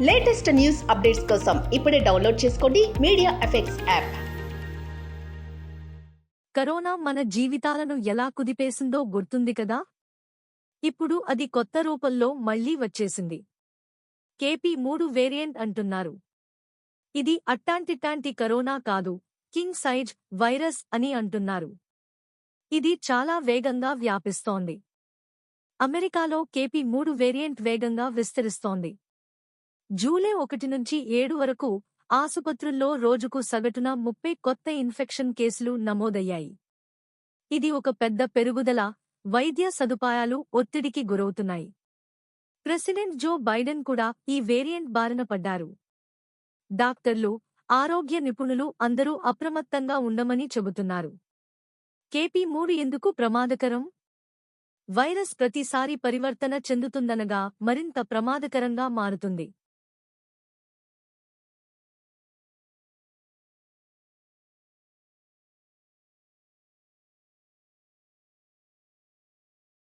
Latest news updates కోసం ఇప్పుడే download చేసుకోండి మీడియా ఎఫెక్ట్స్ యాప్. కరోనా మన జీవితాలను ఎలా కుదిపేసిందో గుర్తుంది కదా. ఇప్పుడు అది కొత్త రూపంలో మళ్లీ వచ్చేసింది. KP3 వేరియంట్ అంటున్నారు. ఇది అట్టాంటి కరోనా కాదు, కింగ్ సైజ్ వైరస్ అని అంటున్నారు. ఇది చాలా వేగంగా వ్యాపిస్తోంది. అమెరికాలో KP3 వేరియంట్ వేగంగా విస్తరిస్తోంది. జూలై 1 నుంచి 7 వరకు ఆసుపత్రుల్లో రోజుకు సగటున 30 కొత్త ఇన్ఫెక్షన్ కేసులు నమోదయ్యాయి. ఇది ఒక పెద్ద పెరుగుదల. వైద్య సదుపాయాలు ఒత్తిడికి గురవుతున్నాయి. ప్రెసిడెంట్ జో బైడెన్ కూడా ఈ వేరియంట్ బారిన పడ్డారు. డాక్టర్లు, ఆరోగ్య నిపుణులు అందరూ అప్రమత్తంగా ఉండమని చెబుతున్నారు. KP3 ఎందుకు ప్రమాదకరం? వైరస్ ప్రతిసారి పరివర్తన చెందుతుందనగా మరింత ప్రమాదకరంగా మారుతుంది.